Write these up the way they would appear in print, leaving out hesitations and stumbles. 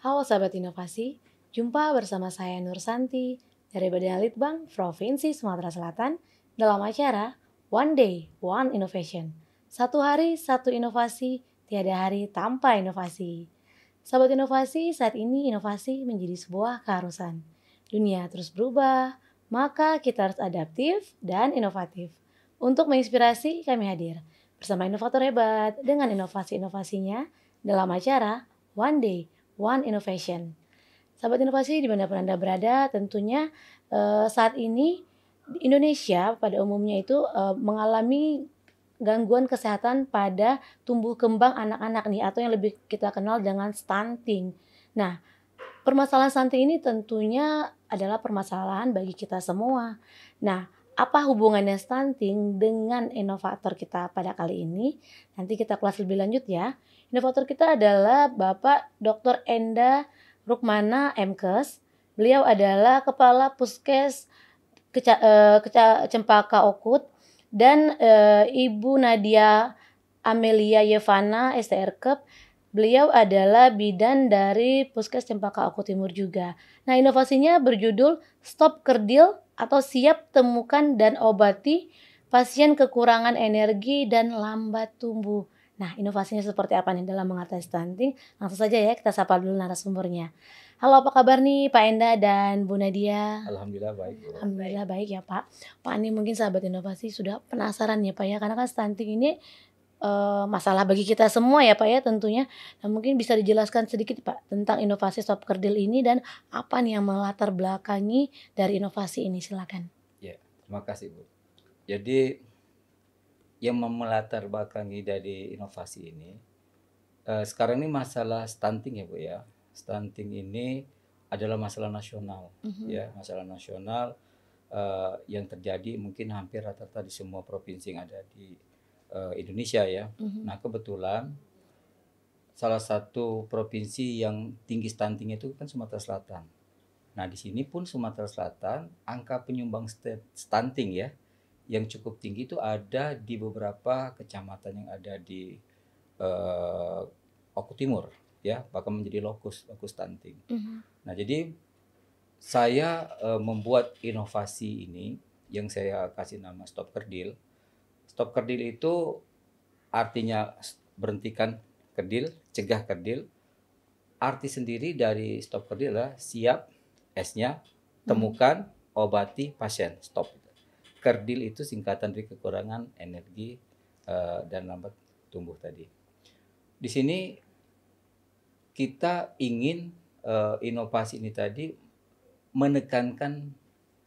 Halo sahabat inovasi, jumpa bersama saya Nur Santi dari Badan Litbang Provinsi Sumatera Selatan dalam acara One Day, One Innovation. Satu hari, satu inovasi, tiada hari tanpa inovasi. Sahabat inovasi, saat ini inovasi menjadi sebuah keharusan. Dunia terus berubah, maka kita harus adaptif dan inovatif. Untuk menginspirasi, kami hadir bersama inovator hebat dengan inovasi-inovasinya dalam acara One Day, One Innovation. Sahabat inovasi dimanapun Anda berada, tentunya saat ini Indonesia pada umumnya itu mengalami gangguan kesehatan pada tumbuh kembang anak-anak nih, atau yang lebih kita kenal dengan stunting. Nah, permasalahan stunting ini tentunya adalah permasalahan bagi kita semua. Nah, apa hubungannya stunting dengan inovator kita pada kali ini? Nanti kita kelas lebih lanjut ya. Inovator kita adalah Bapak Dr. Enda Rukmana MKes. Beliau adalah Kepala Puskes Cempaka Okut, dan Ibu Nadia Amelia Yevana STRKep. Beliau adalah bidan dari Puskes Cempaka Okut Timur juga. Nah, inovasinya berjudul Stop Kerdil atau Siap Temukan dan Obati Pasien Kekurangan Energi dan Lambat Tumbuh. Nah, inovasinya seperti apa nih dalam mengatasi stunting? Langsung saja ya kita sapa dulu narasumbernya. Halo, apa kabar nih Pak Enda dan Bu Nadia? Alhamdulillah baik. Alhamdulillah baik ya Pak. Pak, ini mungkin sahabat inovasi sudah penasaran ya Pak ya, karena kan stunting ini masalah bagi kita semua ya Pak ya tentunya. Nah, mungkin bisa dijelaskan sedikit Pak tentang inovasi Stop Kerdil ini dan apa nih yang melatar belakangi dari inovasi ini, silakan. Ya, terima kasih Bu. Jadi yang melatar belakangi dari inovasi ini, sekarang ini masalah stunting ya Bu ya. Stunting ini adalah masalah nasional, ya, masalah nasional yang terjadi mungkin hampir rata-rata di semua provinsi yang ada di Indonesia ya. Nah, kebetulan salah satu provinsi yang tinggi stunting itu kan Sumatera Selatan. Nah, di sini pun Sumatera Selatan angka penyumbang stunting ya yang cukup tinggi itu ada di beberapa kecamatan yang ada di Oku Timur ya, bahkan menjadi lokus stunting. Nah, jadi saya membuat inovasi ini yang saya kasih nama Stop Kerdil. Stop Kerdil itu artinya berhentikan kerdil, cegah kerdil. Arti sendiri dari Stop Kerdil adalah siap, S-nya, temukan, obati, pasien, stop. Kerdil itu singkatan dari kekurangan energi dan lambat tumbuh tadi. Di sini kita ingin inovasi ini tadi menekankan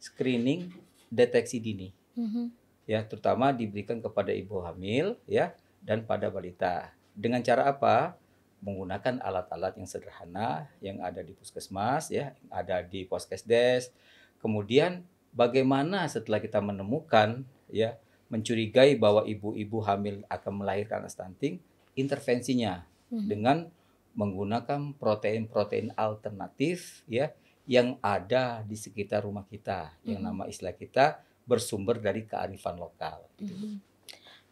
screening deteksi dini, ya, terutama diberikan kepada ibu hamil ya dan pada balita. Dengan cara apa? Menggunakan alat-alat yang sederhana yang ada di puskesmas ya, ada di poskesdes. Kemudian bagaimana setelah kita menemukan ya, mencurigai bahwa ibu-ibu hamil akan melahirkan stunting, intervensinya dengan menggunakan protein-protein alternatif ya yang ada di sekitar rumah kita, yang nama istilah kita bersumber dari kearifan lokal.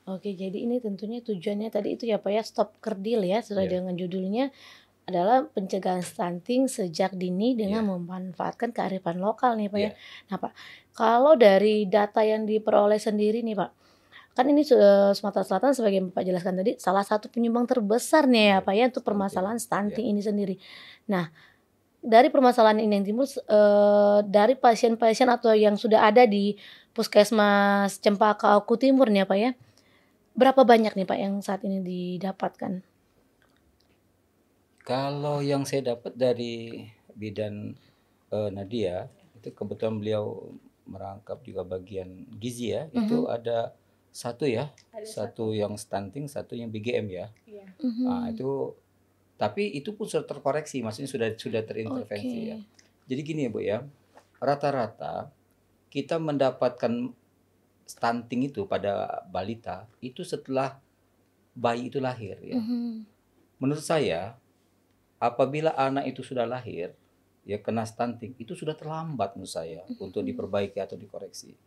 Oke, jadi ini tentunya tujuannya tadi itu ya Pak ya, Stop Kerdil ya, sesuai dengan judulnya adalah pencegahan stunting sejak dini dengan memanfaatkan kearifan lokal nih Pak ya. Nah Pak, kalau dari data yang diperoleh sendiri nih Pak, kan ini Sumatera Selatan sebagai Bapak jelaskan tadi salah satu penyumbang terbesar nih ya Pak ya untuk permasalahan stunting ini sendiri. Nah, dari permasalahan ini yang timbul dari pasien-pasien atau yang sudah ada di Puskesmas Cempaka Oku Timur nih ya Pak ya, berapa banyak nih Pak yang saat ini didapatkan? Kalau yang saya dapat dari bidan Nadia, itu kebetulan beliau merangkap juga bagian gizi ya, itu ada satu ya, satu yang stunting, satu yang BGM ya. Nah, itu tapi itu pun sudah terkoreksi, maksudnya sudah terintervensi ya. Jadi gini ya Bu ya, rata-rata kita mendapatkan stunting itu pada balita itu setelah bayi itu lahir ya. Menurut saya apabila anak itu sudah lahir ya kena stunting itu sudah terlambat menurut saya untuk diperbaiki atau dikoreksi.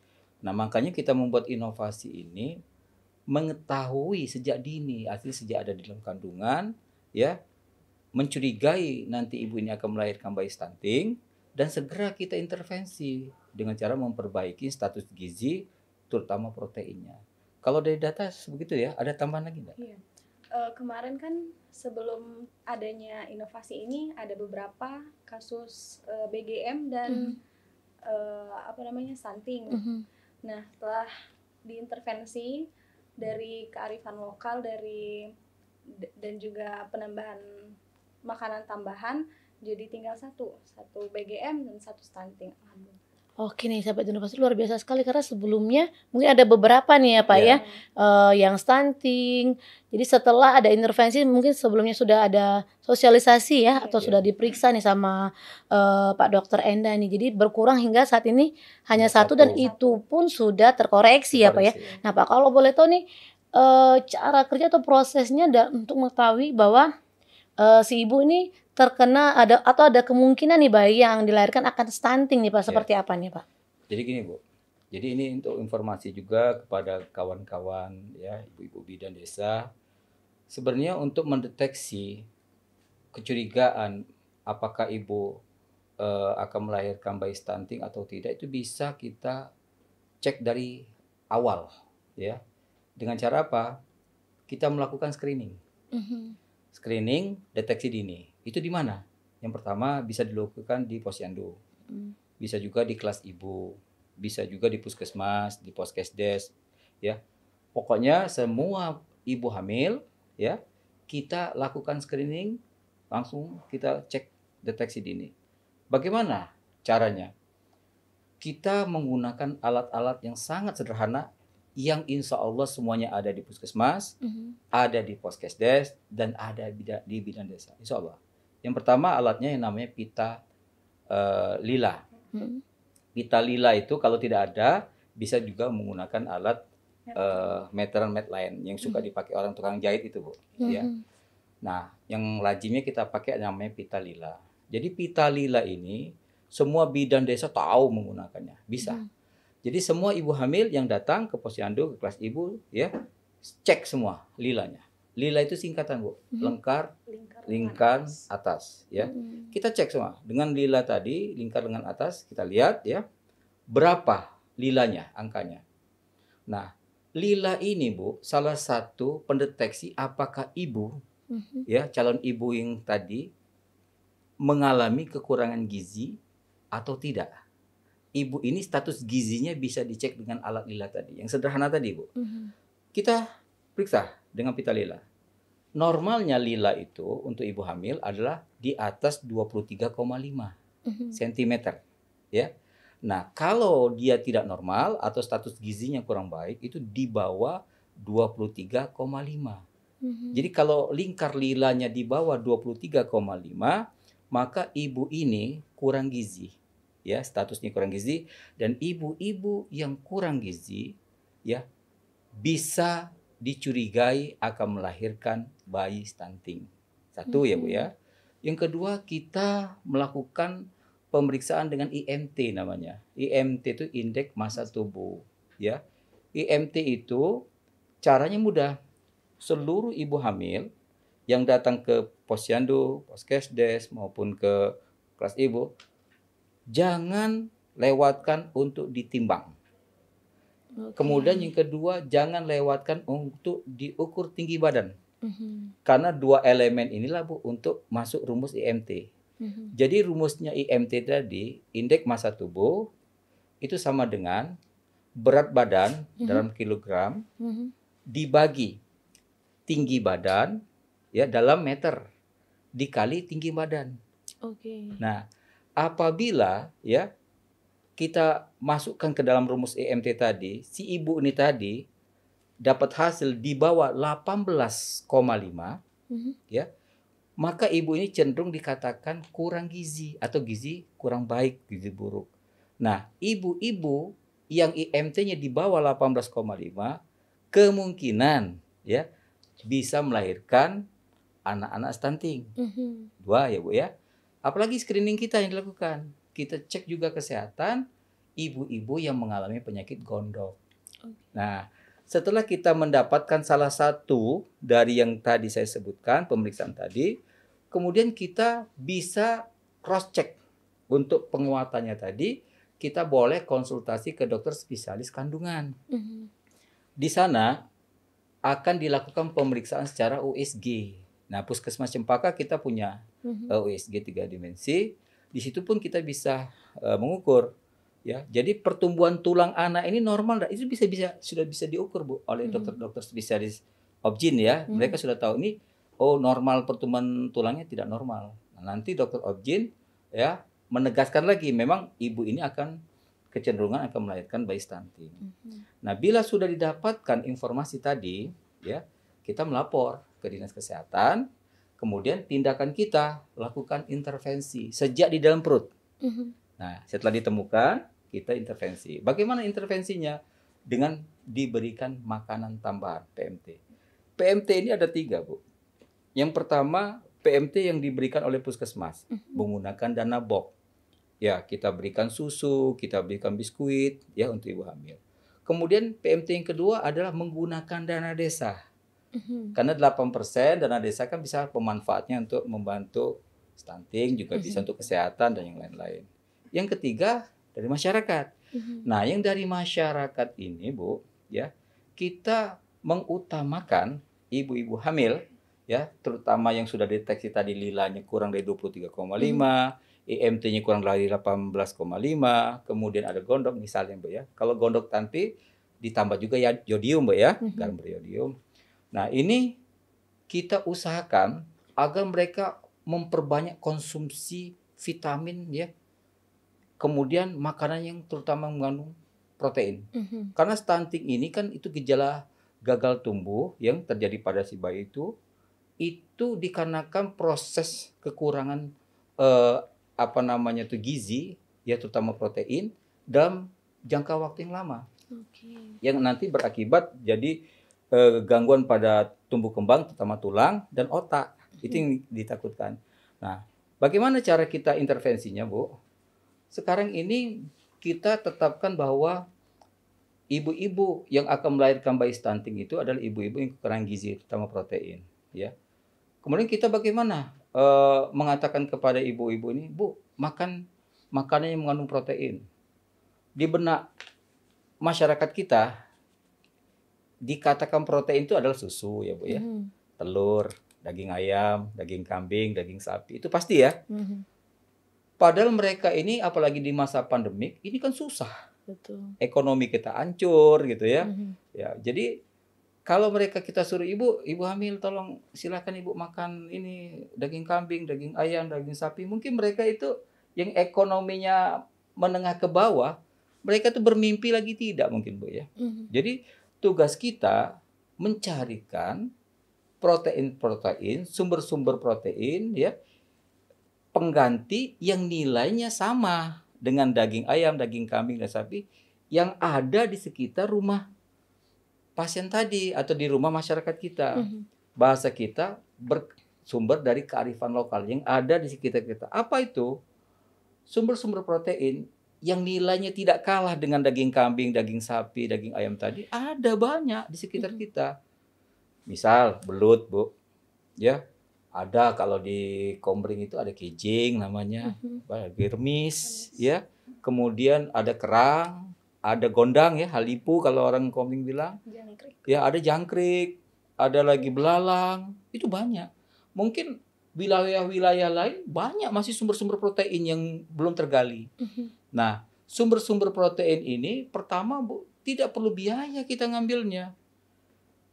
Nah, makanya kita membuat inovasi ini mengetahui sejak dini, artinya sejak ada di dalam kandungan ya, mencurigai nanti ibu ini akan melahirkan bayi stunting, dan segera kita intervensi dengan cara memperbaiki status gizi, terutama proteinnya. Kalau dari data begitu ya, ada tambahan lagi nggak? Iya. Kemarin kan sebelum adanya inovasi ini ada beberapa kasus BGM dan stunting. Nah, setelah diintervensi dari kearifan lokal dan juga penambahan makanan tambahan, jadi tinggal satu BGM dan satu stunting. Alhamdulillah. Oke nih, sahabat inovasi luar biasa sekali, karena sebelumnya mungkin ada beberapa nih ya Pak ya, yang stunting. Jadi setelah ada intervensi, mungkin sebelumnya sudah ada sosialisasi ya, atau sudah diperiksa nih sama Pak Dokter Enda nih. Jadi berkurang hingga saat ini hanya satu, dan itu pun sudah terkoreksi ya Pak ya. Nah Pak, kalau boleh tahu nih cara kerja atau prosesnya untuk mengetahui bahwa si ibu ini terkena ada kemungkinan nih bayi yang dilahirkan akan stunting nih Pak, seperti apa nih Pak? Jadi gini Bu, jadi ini untuk informasi juga kepada kawan-kawan ya, ibu-ibu bidan desa. Sebenarnya untuk mendeteksi kecurigaan apakah ibu akan melahirkan bayi stunting atau tidak, itu bisa kita cek dari awal ya. Dengan cara apa? Kita melakukan screening. Screening deteksi dini. Itu di mana? Yang pertama bisa dilakukan di posyandu. Bisa juga di kelas ibu, bisa juga di puskesmas, di poskesdes ya. Pokoknya semua ibu hamil ya, kita lakukan screening, langsung kita cek deteksi dini. Bagaimana caranya? Kita menggunakan alat-alat yang sangat sederhana, yang insya Allah semuanya ada di puskesmas, ada di poskesdes, dan ada di bidan desa, insya Allah. Yang pertama alatnya yang namanya pita lila. Pita lila itu kalau tidak ada, bisa juga menggunakan alat meteran lain yang suka dipakai orang tukang jahit itu Bu. Ya. Nah, yang lazimnya kita pakai namanya pita lila. Jadi pita lila ini semua bidan desa tahu menggunakannya, bisa. Jadi semua ibu hamil yang datang ke posyandu, ke kelas ibu ya, cek semua lilanya. Lila itu singkatan Bu, lingkar atas ya. Kita cek semua dengan lila tadi, lingkar lengan atas, kita lihat ya berapa lilanya, angkanya. Nah, lila ini Bu salah satu pendeteksi apakah ibu ya, calon ibu yang tadi mengalami kekurangan gizi atau tidak. Ibu ini status gizinya bisa dicek dengan alat lila tadi, yang sederhana tadi Bu. Kita periksa dengan pita lila. Normalnya lila itu untuk ibu hamil adalah di atas 23,5 cm ya. Nah, kalau dia tidak normal atau status gizinya kurang baik, itu di bawah 23,5. Jadi kalau lingkar lilanya di bawah 23,5, maka ibu ini kurang gizi. Ya, statusnya kurang gizi, dan ibu-ibu yang kurang gizi ya bisa dicurigai akan melahirkan bayi stunting. Satu ya Bu ya. Yang kedua, kita melakukan pemeriksaan dengan IMT namanya. IMT itu indeks massa tubuh ya. IMT itu caranya mudah. Seluruh ibu hamil yang datang ke posyandu, poskesdes maupun ke kelas ibu, jangan lewatkan untuk ditimbang. Kemudian yang kedua, jangan lewatkan untuk diukur tinggi badan. Karena dua elemen inilah Bu untuk masuk rumus IMT. Jadi rumusnya IMT tadi, indeks massa tubuh, itu sama dengan berat badan dalam kilogram dibagi tinggi badan ya dalam meter dikali tinggi badan. Nah, apabila ya kita masukkan ke dalam rumus IMT tadi, si ibu ini tadi dapat hasil di bawah 18,5 ya, maka ibu ini cenderung dikatakan kurang gizi atau gizi kurang baik, gizi buruk. Nah, ibu-ibu yang IMT-nya di bawah 18,5 kemungkinan ya bisa melahirkan anak-anak stunting. Dua ya Bu ya. Apalagi screening kita yang dilakukan. Kita cek juga kesehatan ibu-ibu yang mengalami penyakit gondok. Nah, setelah kita mendapatkan salah satu dari yang tadi saya sebutkan, pemeriksaan tadi, kemudian kita bisa cross check untuk penguatannya tadi. Kita boleh konsultasi ke dokter spesialis kandungan. Di sana akan dilakukan pemeriksaan secara USG. Nah, Puskesmas Cempaka kita punya USG 3 dimensi. Di situ pun kita bisa mengukur, ya. Jadi pertumbuhan tulang anak ini normal, itu sudah bisa diukur, Bu, oleh dokter-dokter spesialis obgyn, ya. Mereka sudah tahu ini, oh, normal pertumbuhan tulangnya tidak normal. Nah, nanti dokter obgyn, ya, menegaskan lagi memang ibu ini akan kecenderungan akan melahirkan bayi stunting. Nah, bila sudah didapatkan informasi tadi, ya, kita melapor ke Dinas Kesehatan, kemudian tindakan kita lakukan intervensi sejak di dalam perut. Nah, setelah ditemukan, kita intervensi. Bagaimana intervensinya? Dengan diberikan makanan tambahan, PMT. PMT ini ada 3, Bu. Yang pertama, PMT yang diberikan oleh puskesmas menggunakan dana BOK. Ya, kita berikan susu, kita berikan biskuit, ya, untuk ibu hamil. Kemudian PMT yang kedua adalah menggunakan dana desa. Karena 8% dana desa kan bisa pemanfaatnya untuk membantu stunting, juga bisa untuk kesehatan dan yang lain-lain. Yang ketiga dari masyarakat. Nah, yang dari masyarakat ini, Bu, ya, kita mengutamakan ibu-ibu hamil, ya, terutama yang sudah deteksi tadi lilanya kurang dari 23,5, EMT-nya kurang dari 18,5, kemudian ada gondok misalnya, Bu, ya. Kalau gondok tanpi ditambah juga ya yodium, Bu, ya, garam beriodium. Nah, ini kita usahakan agar mereka memperbanyak konsumsi vitamin, ya. Kemudian makanan yang terutama mengandung protein. Karena stunting ini kan itu gejala gagal tumbuh yang terjadi pada si bayi itu dikarenakan proses kekurangan gizi, ya, terutama protein dalam jangka waktu yang lama. Yang nanti berakibat jadi gangguan pada tumbuh kembang, terutama tulang dan otak. Itu yang ditakutkan. Nah, bagaimana cara kita intervensinya, Bu? Sekarang ini kita tetapkan bahwa ibu-ibu yang akan melahirkan bayi stunting itu adalah ibu-ibu yang kekurangan gizi, terutama protein, ya. Kemudian kita bagaimana mengatakan kepada ibu-ibu ini, Bu, makan makanan yang mengandung protein. Di benak masyarakat kita dikatakan protein itu adalah susu, ya, Bu, ya. Telur, daging ayam, daging kambing, daging sapi, itu pasti, ya. Padahal mereka ini apalagi di masa pandemik ini kan susah. Betul. Ekonomi kita hancur gitu, ya. Ya, jadi kalau mereka kita suruh ibu hamil tolong silakan ibu makan ini daging kambing, daging ayam, daging sapi, mungkin mereka itu yang ekonominya menengah ke bawah, mereka tuh bermimpi lagi tidak mungkin, Bu, ya. Jadi tugas kita mencarikan protein-protein, sumber-sumber protein, ya, pengganti yang nilainya sama dengan daging ayam, daging kambing dan sapi yang ada di sekitar rumah pasien tadi atau di rumah masyarakat kita. Bahasa kita bersumber dari kearifan lokal yang ada di sekitar kita. Apa itu? Sumber-sumber protein yang nilainya tidak kalah dengan daging kambing, daging sapi, daging ayam tadi, ada banyak di sekitar kita. Misal belut, Bu, ya. Ada kalau di Kombring itu ada kijing namanya, germis, ya. Kemudian ada kerang, ada gondang, ya, halipu kalau orang Kombring bilang. Ya, ada jangkrik, ada lagi belalang, itu banyak. Mungkin wilayah-wilayah lain banyak masih sumber-sumber protein yang belum tergali. Nah, sumber-sumber protein ini pertama, Bu, tidak perlu biaya kita ngambilnya.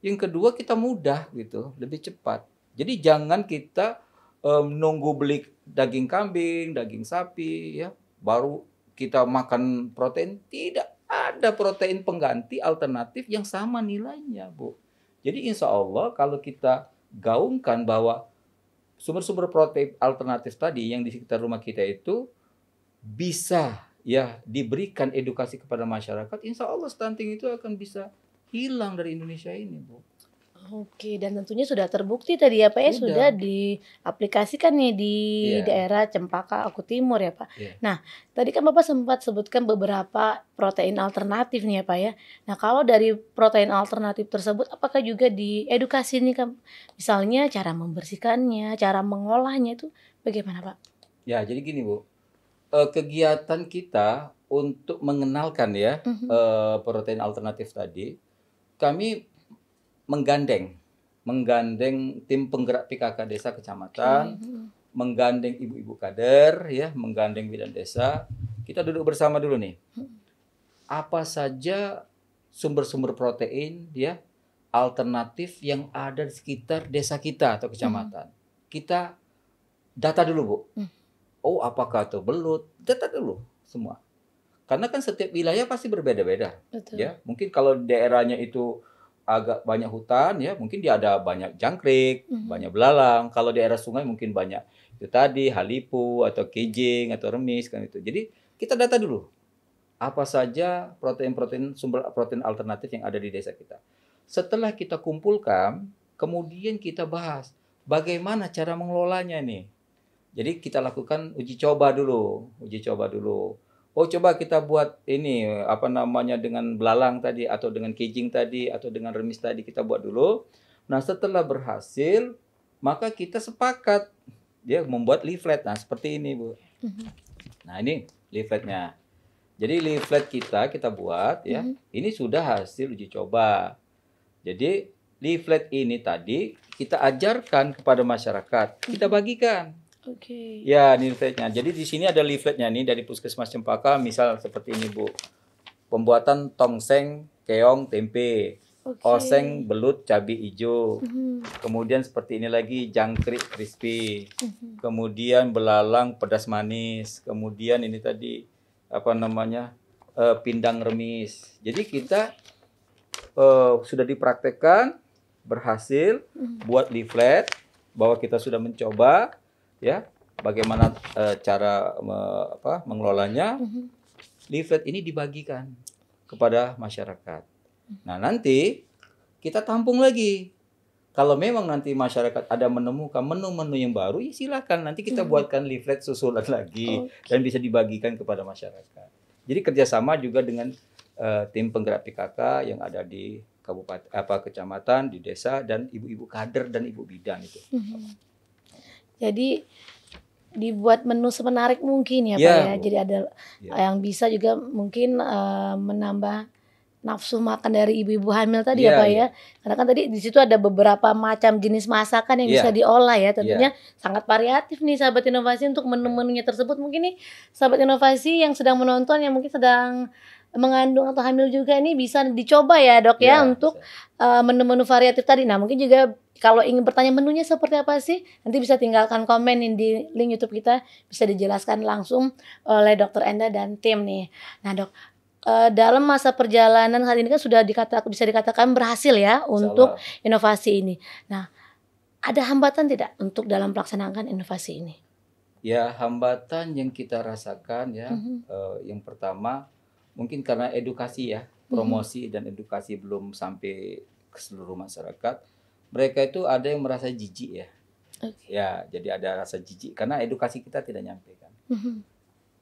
Yang kedua, kita mudah gitu, lebih cepat. Jadi jangan kita nunggu beli daging kambing, daging sapi, ya, baru kita makan protein. Tidak ada protein pengganti alternatif yang sama nilainya, Bu. Jadi insya Allah kalau kita gaungkan bahwa sumber-sumber protein alternatif tadi yang di sekitar rumah kita itu bisa, ya, diberikan edukasi kepada masyarakat, insya Allah stunting itu akan bisa hilang dari Indonesia ini, Bu. Oke, dan tentunya sudah terbukti tadi ya Pak ya, sudah diaplikasikan nih di daerah Cempaka Aku Timur ya Pak. Nah, tadi kan Bapak sempat sebutkan beberapa protein alternatif nih ya Pak ya. Nah, kalau dari protein alternatif tersebut, apakah juga diedukasi nih kan? Misalnya cara membersihkannya, cara mengolahnya itu bagaimana Pak? Ya, jadi gini Bu, kegiatan kita untuk mengenalkan ya protein alternatif tadi, kami menggandeng tim penggerak PKK desa kecamatan, menggandeng ibu-ibu kader ya, menggandeng bidan desa. Kita duduk bersama dulu nih. Apa saja sumber-sumber protein ya alternatif yang ada di sekitar desa kita atau kecamatan. Kita data dulu, Bu. Oh, apakah itu belut? Data dulu semua. Karena kan setiap wilayah pasti berbeda-beda. Ya, mungkin kalau daerahnya itu agak banyak hutan ya, mungkin dia ada banyak jangkrik, banyak belalang. Kalau daerah sungai mungkin banyak itu tadi halipu atau kejing atau remis kan itu. Jadi kita data dulu apa saja protein-protein sumber protein alternatif yang ada di desa kita. Setelah kita kumpulkan, kemudian kita bahas bagaimana cara mengelolanya nih. Jadi kita lakukan uji coba dulu. Oh, coba kita buat ini apa namanya dengan belalang tadi atau dengan kejing tadi atau dengan remis tadi kita buat dulu. Nah, setelah berhasil, maka kita sepakat dia membuat leaflet. Nah, seperti ini, Bu. Nah, ini leafletnya. Jadi leaflet kita buat ya. Ini sudah hasil uji coba. Jadi leaflet ini tadi kita ajarkan kepada masyarakat, kita bagikan. Oke. Ya, ini leafletnya. Jadi di sini ada leafletnya nih dari Puskesmas Cempaka, misal seperti ini Bu. Pembuatan tongseng, keong, tempe. Oseng, belut, cabai hijau. Kemudian seperti ini lagi jangkrik crispy. Kemudian belalang pedas manis. Kemudian ini tadi apa namanya pindang remis. Jadi kita sudah dipraktekkan, berhasil buat leaflet bahwa kita sudah mencoba. Ya, bagaimana cara mengelolanya? Leaflet ini dibagikan kepada masyarakat. Nah, nanti kita tampung lagi. Kalau memang nanti masyarakat ada menemukan menu-menu yang baru, ya silakan nanti kita buatkan leaflet susulan lagi dan bisa dibagikan kepada masyarakat. Jadi kerjasama juga dengan tim penggerak PKK yang ada di kabupaten kecamatan, di desa dan ibu-ibu kader dan ibu bidan itu. Jadi dibuat menu semenarik mungkin ya Pak ya. Jadi ada yang bisa juga mungkin menambah nafsu makan dari ibu-ibu hamil tadi ya Pak ya. Karena kan tadi di situ ada beberapa macam jenis masakan yang bisa diolah ya. Tentunya sangat variatif nih sahabat inovasi untuk menu-menunya tersebut. Mungkin nih sahabat inovasi yang sedang menonton yang mungkin sedang mengandung atau hamil juga ini bisa dicoba ya Dok ya untuk menu-menu variatif tadi. Nah, mungkin juga kalau ingin bertanya menunya seperti apa sih, nanti bisa tinggalkan komen di link YouTube kita, bisa dijelaskan langsung oleh Dr. Enda dan tim nih. Nah Dok, dalam masa perjalanan saat ini kan sudah bisa dikatakan berhasil ya untuk inovasi ini. Nah, ada hambatan tidak untuk dalam pelaksanaan inovasi ini? Ya, hambatan yang kita rasakan ya, yang pertama mungkin karena edukasi ya, promosi dan edukasi belum sampai ke seluruh masyarakat. Mereka itu ada yang merasa jijik ya. Ya, jadi ada rasa jijik karena edukasi kita tidak nyampe kan.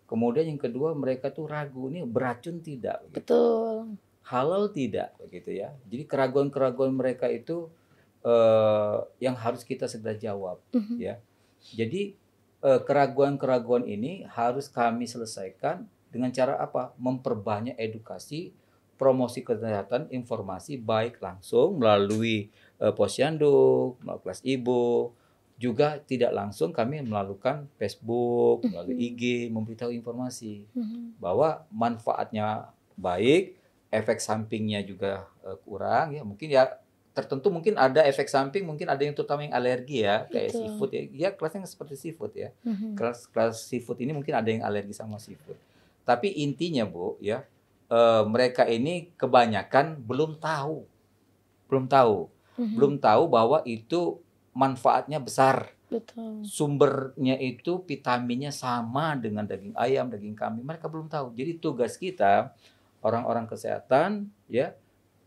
Kemudian yang kedua, mereka tuh ragu, ini beracun tidak? Begitu. Betul. Halal tidak, begitu ya. Jadi keraguan-keraguan mereka itu yang harus kita segera jawab, ya. Jadi keraguan-keraguan ini harus kami selesaikan dengan cara apa? Memperbanyak edukasi, promosi kesehatan, informasi baik langsung melalui posyandu, melalui kelas ibu. Juga tidak langsung kami melakukan Facebook, melalui IG, memberitahu informasi bahwa manfaatnya baik, efek sampingnya juga kurang ya. Mungkin ya tertentu mungkin ada efek samping, mungkin ada yang terutama yang alergi ya, kayak seafood ya. Ya kelasnya seperti seafood ya. Kelas seafood ini mungkin ada yang alergi sama seafood. Tapi intinya Bu ya, mereka ini kebanyakan belum tahu bahwa itu manfaatnya besar. Betul. Sumbernya itu vitaminnya sama dengan daging ayam, daging kambing. Mereka belum tahu. Jadi tugas kita orang-orang kesehatan ya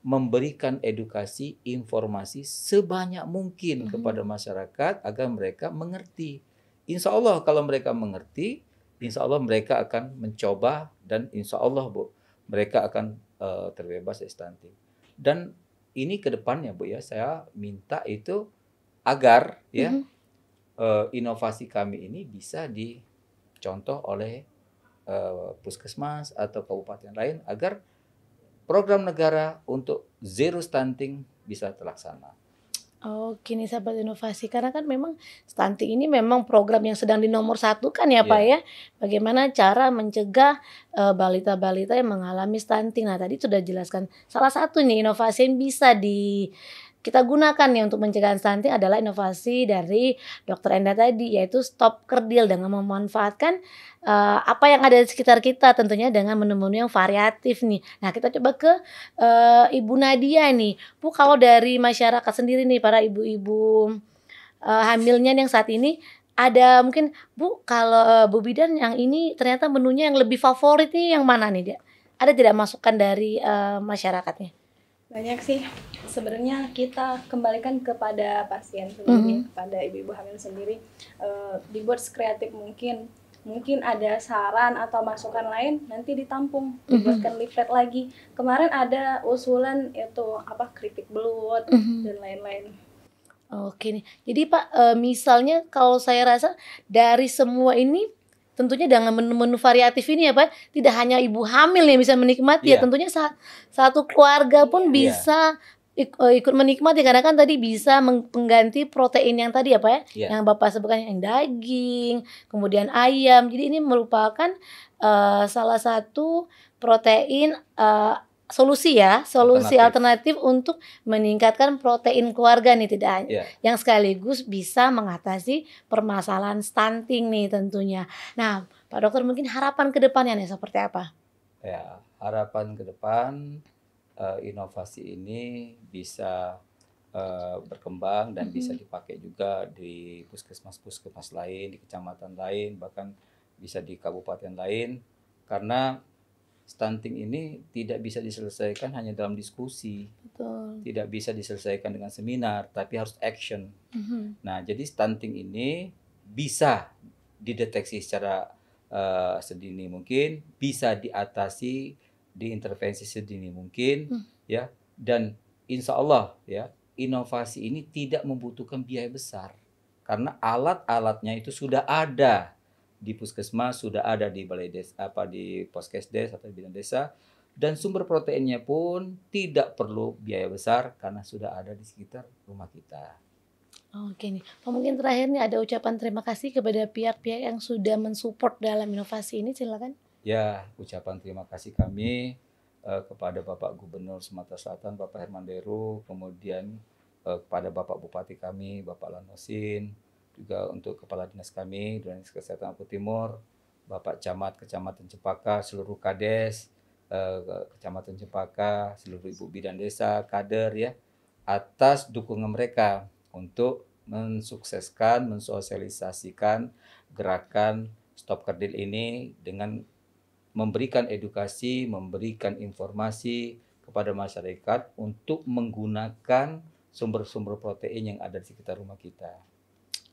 memberikan edukasi, informasi sebanyak mungkin kepada masyarakat agar mereka mengerti. Insya Allah kalau mereka mengerti, insya Allah mereka akan mencoba dan insya Allah Bu, mereka akan terbebas dari stunting. Dan ini ke depannya Bu ya, saya minta itu agar ya inovasi kami ini bisa dicontoh oleh puskesmas atau kabupaten lain agar program negara untuk zero stunting bisa terlaksana. Oke nih sahabat inovasi, karena kan memang stunting ini memang program yang sedang dinomorsatukan ya Pak ya. Bagaimana cara mencegah balita-balita yang mengalami stunting. Nah tadi sudah jelaskan salah satu nih inovasi yang bisa kita gunakan nih untuk mencegah stunting adalah inovasi dari Dr. Enda tadi, yaitu stop kerdil dengan memanfaatkan apa yang ada di sekitar kita, tentunya dengan menu-menu yang variatif nih. Nah kita coba ke Ibu Nadia nih, Bu, kalau dari masyarakat sendiri nih, para ibu-ibu hamilnya yang saat ini, ada mungkin Bu, kalau Bu Bidan yang ini ternyata menunya yang lebih favorit nih yang mana nih dia? Ada tidak masukan dari masyarakatnya? Banyak sih. Sebenarnya kita kembalikan kepada pasien sendiri, kepada ibu-ibu hamil sendiri, dibuat sekreatif mungkin. Mungkin ada saran atau masukan lain, nanti ditampung, dibuatkan leaflet lagi. Kemarin ada usulan itu keripik belut dan lain-lain. Oke nih. Jadi Pak, misalnya kalau saya rasa dari semua ini tentunya dengan menu-menu variatif ini ya Pak, tidak hanya ibu hamil yang bisa menikmati ya, tentunya satu keluarga pun bisa ikut menikmati, karena kan tadi bisa mengganti protein yang tadi ya Pak ya, yang Bapak sebutkan yang daging, kemudian ayam. Jadi ini merupakan salah satu protein solusi alternatif untuk meningkatkan protein keluarga nih, tidak hanya yang sekaligus bisa mengatasi permasalahan stunting nih tentunya. Nah, Pak Dokter, mungkin harapan ke depannya nih seperti apa? Ya, harapan ke depan inovasi ini bisa berkembang dan bisa dipakai juga di puskesmas-puskesmas lain, di kecamatan lain, bahkan bisa di kabupaten lain, karena stunting ini tidak bisa diselesaikan hanya dalam diskusi. Betul. Tidak bisa diselesaikan dengan seminar, tapi harus action. Nah, jadi stunting ini bisa dideteksi secara sedini mungkin, bisa diatasi, diintervensi sedini mungkin, ya. Dan insya Allah ya, inovasi ini tidak membutuhkan biaya besar, karena alat-alatnya itu sudah ada di puskesmas, sudah ada di balai desa, di poskesdes atau bidan desa, dan sumber proteinnya pun tidak perlu biaya besar karena sudah ada di sekitar rumah kita. Oke nih, mungkin terakhir nih ada ucapan terima kasih kepada pihak-pihak yang sudah mensupport dalam inovasi ini, silakan. Ya, ucapan terima kasih kami kepada Bapak Gubernur Sumatera Selatan, Bapak Herman Deru, kemudian kepada Bapak Bupati kami, Bapak Lanosin, juga untuk Kepala Dinas kami, Dinas Kesehatan Lampung Timur, Bapak Camat Kecamatan Cempaka, seluruh Kades Kecamatan Cempaka, seluruh Ibu Bidan Desa, kader ya, atas dukungan mereka untuk mensukseskan, mensosialisasikan gerakan Stop Kerdil ini dengan memberikan edukasi, memberikan informasi kepada masyarakat untuk menggunakan sumber-sumber protein yang ada di sekitar rumah kita.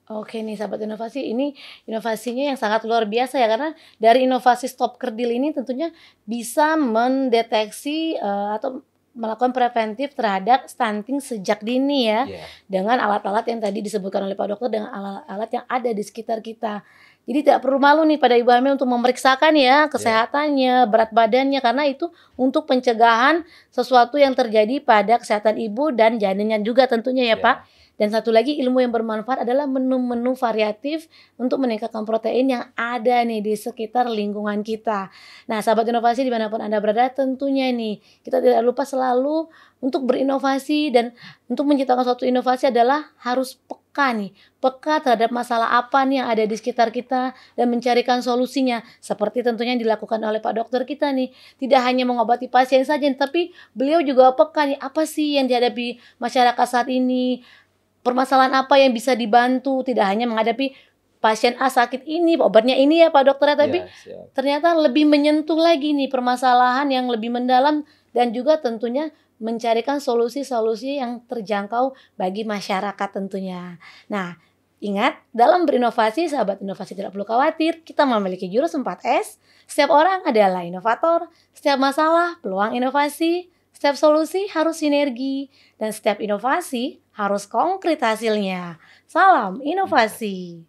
Oke nih sahabat inovasi, ini inovasinya yang sangat luar biasa ya, karena dari inovasi Stop Kerdil ini tentunya bisa mendeteksi atau melakukan preventif terhadap stunting sejak dini ya, dengan alat-alat yang tadi disebutkan oleh Pak Dokter, dengan alat-alat yang ada di sekitar kita. Jadi tidak perlu malu nih pada ibu hamil untuk memeriksakan ya kesehatannya, berat badannya, karena itu untuk pencegahan sesuatu yang terjadi pada kesehatan ibu dan janinnya juga tentunya ya Pak. Dan satu lagi ilmu yang bermanfaat adalah menu-menu variatif untuk meningkatkan protein yang ada nih di sekitar lingkungan kita. Nah sahabat inovasi dimanapun Anda berada, tentunya nih kita tidak lupa selalu untuk berinovasi, dan untuk menciptakan suatu inovasi adalah harus peka nih, peka terhadap masalah apa nih yang ada di sekitar kita dan mencarikan solusinya. Seperti tentunya yang dilakukan oleh Pak Dokter kita nih, tidak hanya mengobati pasien saja, tapi beliau juga peka nih, apa sih yang dihadapi masyarakat saat ini, permasalahan apa yang bisa dibantu, tidak hanya menghadapi pasien A sakit ini, obatnya ini ya Pak Dokter, tapi ternyata lebih menyentuh lagi nih permasalahan yang lebih mendalam, dan juga tentunya mencarikan solusi-solusi yang terjangkau bagi masyarakat tentunya. Nah, ingat, dalam berinovasi, sahabat inovasi tidak perlu khawatir, kita memiliki jurus 4S. Setiap orang adalah inovator, setiap masalah peluang inovasi, setiap solusi harus sinergi, dan setiap inovasi harus konkret hasilnya. Salam inovasi.